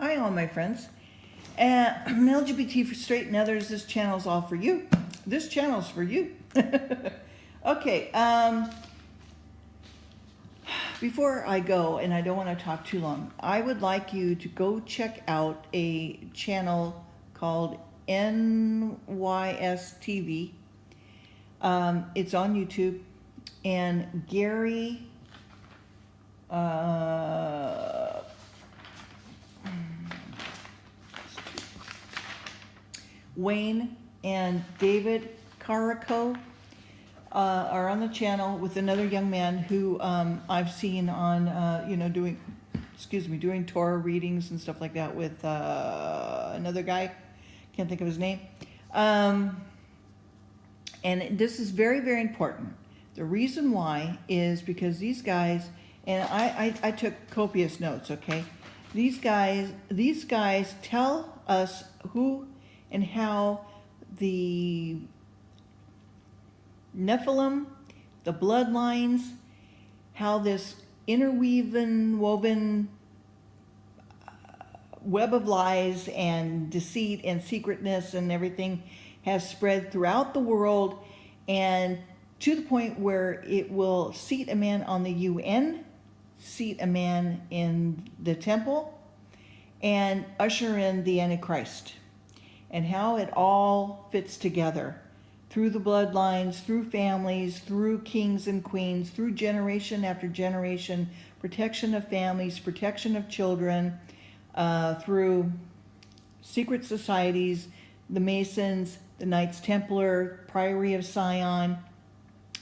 Hi, all my friends. LGBT for straight and others, this channel's all for you. This channel's for you. Okay, before I go, and I don't want to talk too long, I would like you to go check out a channel called NYSTV. It's on YouTube, and Gary, Wayne and David Carico are on the channel with another young man who I've seen on, doing Torah readings and stuff like that with another guy. Can't think of his name. And this is very, very important. The reason why is because these guys, and I took copious notes, okay? These guys tell us who and how the Nephilim, the bloodlines, how this woven web of lies and deceit and secretness and everything has spread throughout the world, and to the point where it will seat a man on the UN, seat a man in the temple, and usher in the Antichrist. And how it all fits together through the bloodlines, through families, through kings and queens, through generation after generation, protection of families, protection of children, through secret societies, the Masons, the Knights Templar, Priory of Sion,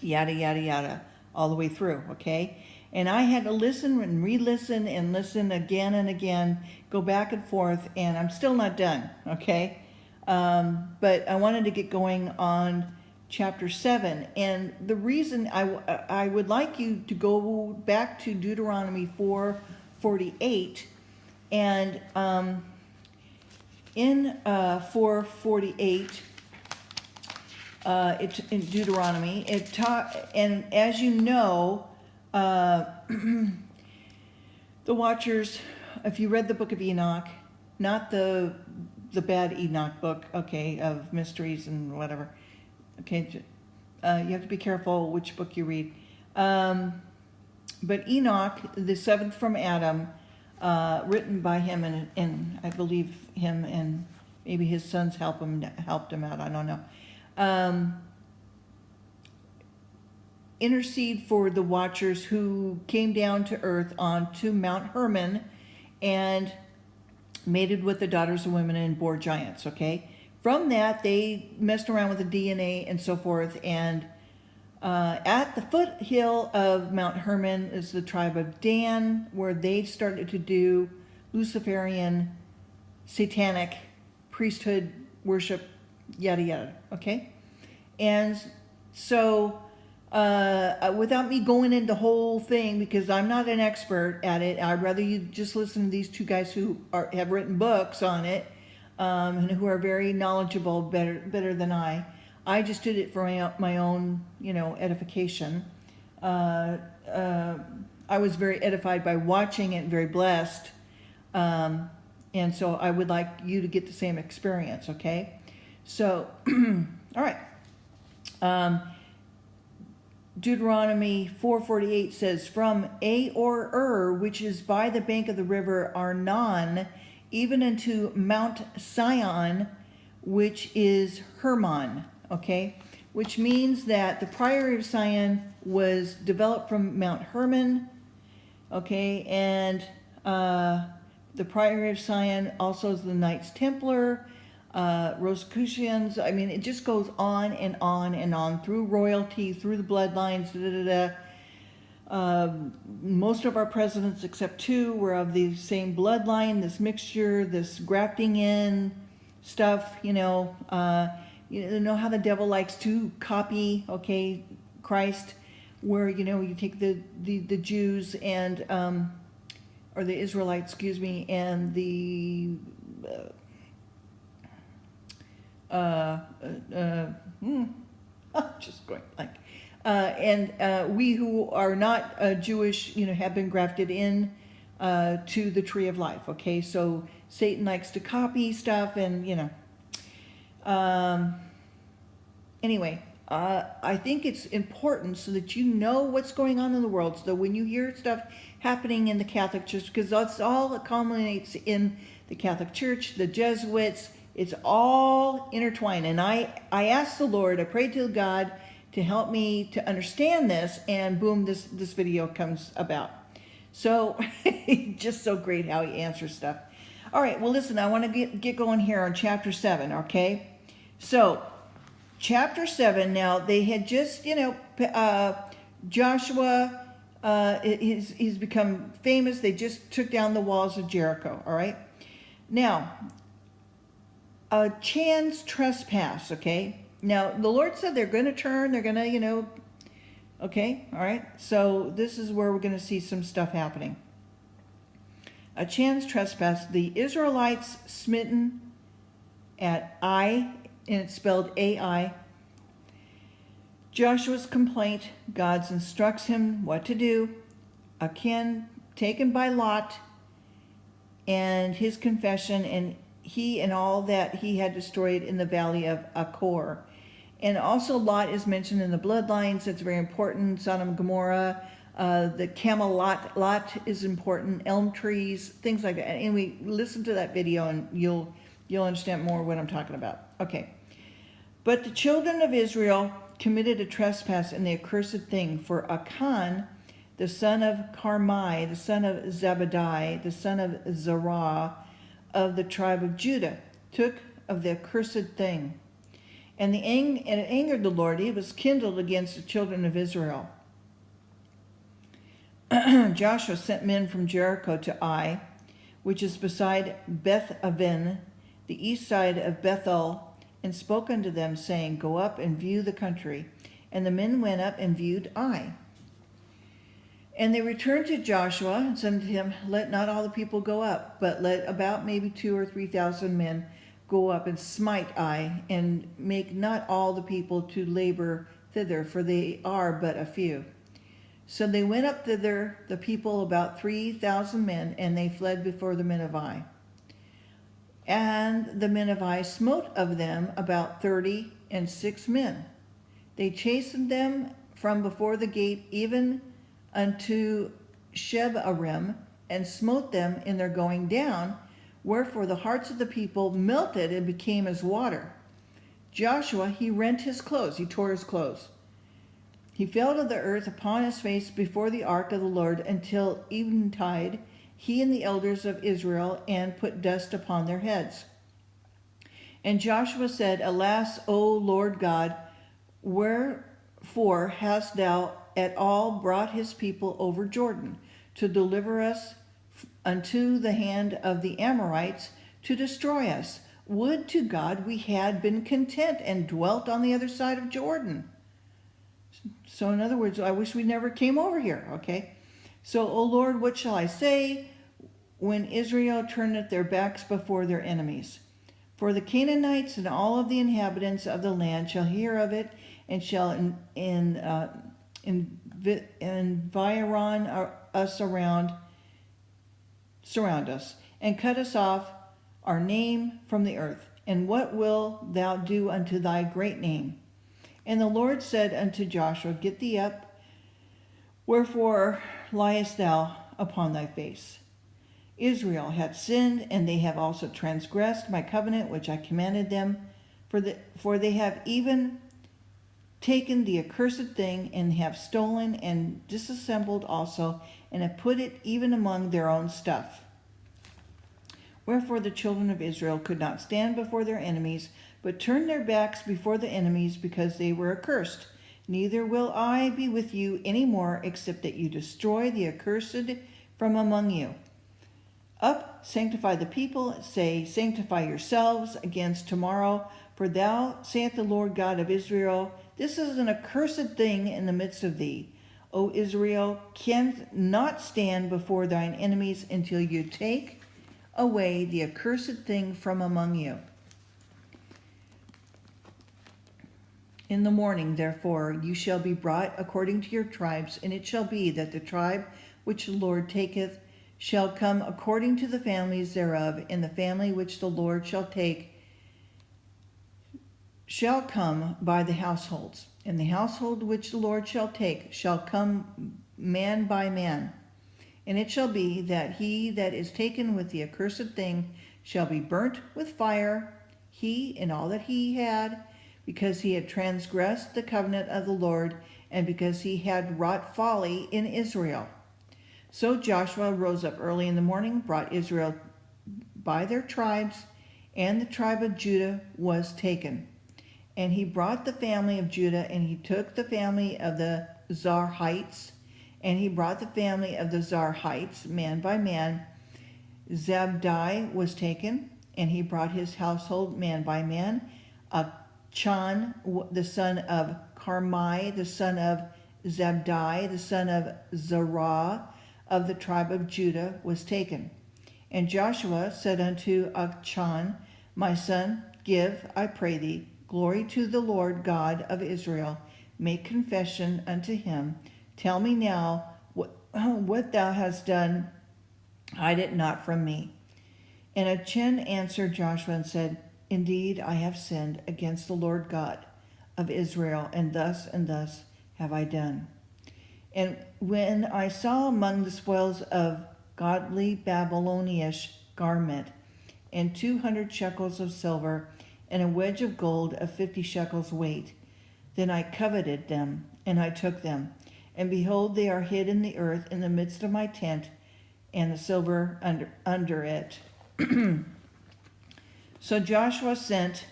yada, yada, yada, all the way through, okay? And I had to listen and re-listen and listen again and again, go back and forth, and I'm still not done, okay? But I wanted to get going on chapter 7. And the reason I would like you to go back to Deuteronomy 4:48. And in 4:48, in Deuteronomy, and as you know, the Watchers, if you read the book of Enoch, not the bad Enoch book, okay, of mysteries and whatever, okay, you have to be careful which book you read, but Enoch, the seventh from Adam, written by him, and I believe him and maybe his sons helped him out, I don't know, intercede for the Watchers who came down to earth onto Mount Hermon and mated with the daughters of women and bore giants, okay? From that, they messed around with the DNA and so forth, and at the foothill of Mount Hermon is the tribe of Dan, where they started to do Luciferian, satanic, priesthood worship, yada, yada, okay? And so, without me going into the whole thing, because I'm not an expert at it, I'd rather you just listen to these two guys who have written books on it, and who are very knowledgeable, better than I. I just did it for my own, edification. I was very edified by watching it, very blessed, and so I would like you to get the same experience, okay? So, all right. Deuteronomy 4:48 says, from Achor, which is by the bank of the river Arnon, even unto Mount Sion, which is Hermon, okay? Which means that the Priory of Sion was developed from Mount Hermon, okay? And the Priory of Sion also is the Knights Templar, Rosicrucians. I mean, it just goes on and on and on through royalty, through the bloodlines, most of our presidents, except two, were of the same bloodline, this mixture, this grafting in stuff, you know how the devil likes to copy, okay, Christ, where, you take the Jews and, or the Israelites, excuse me, and the, just going blank. And we who are not Jewish, have been grafted in to the tree of life. Okay, so Satan likes to copy stuff, and anyway, I think it's important so that you know what's going on in the world. So when you hear stuff happening in the Catholic Church, because that's all that culminates in the Catholic Church, the Jesuits, it's all intertwined. And I asked the Lord, I prayed to God to help me to understand this, and boom, this video comes about. So just so great how he answers stuff. All right, well, listen, I want to get going here on chapter 7, okay? So chapter 7, now they had just, Joshua, he's become famous. They just took down the walls of Jericho, all right? Now, Achan's trespass, okay? Now, the Lord said they're going to turn, they're going to, okay, all right? So this is where we're going to see some stuff happening. Achan's trespass, the Israelites smitten at Ai, and it's spelled A-I. Joshua's complaint, God instructs him what to do. Achan taken by Lot, and his confession, and he and all that he had destroyed in the valley of Achor. And also Lot is mentioned in the bloodlines. It's very important. Sodom and Gomorrah, the camel Lot is important. Elm trees, things like that. And we listen to that video, and you'll understand more what I'm talking about. Okay. But the children of Israel committed a trespass in the accursed thing, for Achan, the son of Carmi, the son of Zabadi, the son of Zerah, of the tribe of Judah, took of the accursed thing. And it angered the Lord. He was kindled against the children of Israel. Joshua sent men from Jericho to Ai, which is beside Beth-aven, the east side of Bethel, and spoke unto them, saying, Go up and view the country. And the men went up and viewed Ai. And they returned to Joshua and said to him, Let not all the people go up, but let about maybe 2,000 or 3,000 men go up and smite Ai, and make not all the people to labor thither, for they are but a few. So they went up thither, the people about 3,000 men, and they fled before the men of Ai. And the men of Ai smote of them about 36 men. They chastened them from before the gate even unto Shebarim, and smote them in their going down, wherefore the hearts of the people melted and became as water. Joshua, he rent his clothes, he tore his clothes. He fell to the earth upon his face before the ark of the Lord until eventide, he and the elders of Israel, and put dust upon their heads. And Joshua said, Alas, O Lord God, wherefore hast thou at all brought his people over Jordan, to deliver us unto the hand of the Amorites, to destroy us? Would to God we had been content and dwelt on the other side of Jordan. So in other words, I wish we never came over here, okay? So, O Lord, what shall I say when Israel turneth their backs before their enemies? For the Canaanites and all of the inhabitants of the land shall hear of it, and shall environ us surround us, and cut us off our name from the earth. And what wilt thou do unto thy great name? And the Lord said unto Joshua, Get thee up, wherefore liest thou upon thy face? Israel hath sinned, and they have also transgressed my covenant which I commanded them, for they have even taken the accursed thing, and have stolen and disassembled also, and have put it even among their own stuff. Wherefore the children of Israel could not stand before their enemies, but turned their backs before the enemies, because they were accursed. Neither will I be with you any more, except that you destroy the accursed from among you. Up, sanctify the people, say, Sanctify yourselves against tomorrow, for thou, saith the Lord God of Israel, this is an accursed thing in the midst of thee. O Israel, canst not stand before thine enemies until you take away the accursed thing from among you. In the morning, therefore, you shall be brought according to your tribes, and it shall be that the tribe which the Lord taketh shall come according to the families thereof, and the family which the Lord shall take shall come by the households. And the household which the Lord shall take shall come man by man. And it shall be that he that is taken with the accursed thing shall be burnt with fire, he and all that he had, because he had transgressed the covenant of the Lord, and because he had wrought folly in Israel. So Joshua rose up early in the morning, brought Israel by their tribes, and the tribe of Judah was taken. And he brought the family of Judah, and he took the family of the Zarhites, and he brought the family of the Zarhites, man by man. Zabdi was taken, and he brought his household man by man. Achan, the son of Carmi, the son of Zabdi, the son of Zerah, of the tribe of Judah, was taken. And Joshua said unto Achan, my son, give, I pray thee, glory to the Lord God of Israel. Make confession unto him. Tell me now what thou hast done. Hide it not from me. And Achan answered Joshua and said, indeed, I have sinned against the Lord God of Israel, and thus have I done. And when I saw among the spoils of godly Babylonish garment, and 200 shekels of silver, and a wedge of gold of 50 shekels weight, then I coveted them, and I took them. And behold, they are hid in the earth in the midst of my tent, and the silver under it. So Joshua sent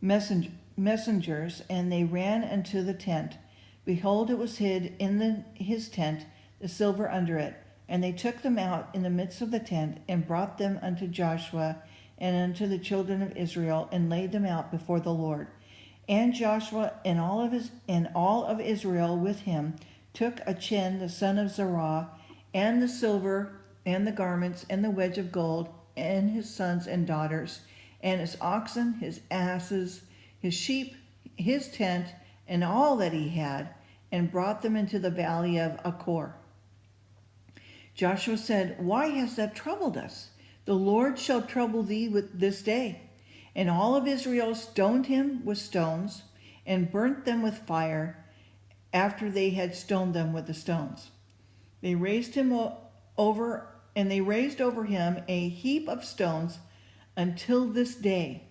messengers, and they ran unto the tent. Behold, it was hid in his tent, the silver under it. And they took them out in the midst of the tent, and brought them unto Joshua and unto the children of Israel, and laid them out before the Lord. And Joshua and all of Israel with him took Achan the son of Zerah, and the silver, and the garments, and the wedge of gold, and his sons and daughters, and his oxen, his asses, his sheep, his tent, and all that he had, and brought them into the valley of Achor. Joshua said, why hast thou troubled us? The Lord shall trouble thee with this day. And all of Israel stoned him with stones, and burnt them with fire, after they had stoned them with the stones. They raised over him a heap of stones until this day.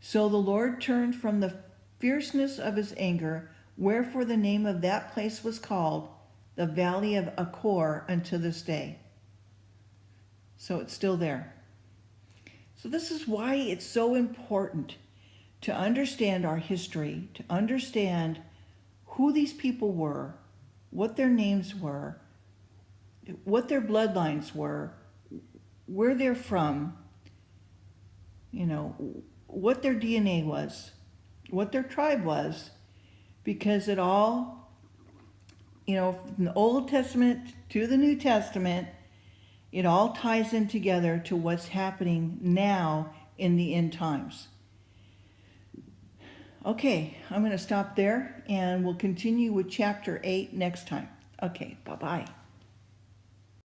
So the Lord turned from the fierceness of his anger, wherefore the name of that place was called the Valley of Achor unto this day. So it's still there. So this is why it's so important to understand our history, to understand who these people were, what their names were, what their bloodlines were, where they're from, what their DNA was, what their tribe was, because it all, from the Old Testament to the New Testament, it all ties in together to what's happening now in the end times. Okay, I'm going to stop there, and we'll continue with chapter 8 next time. Okay, bye-bye.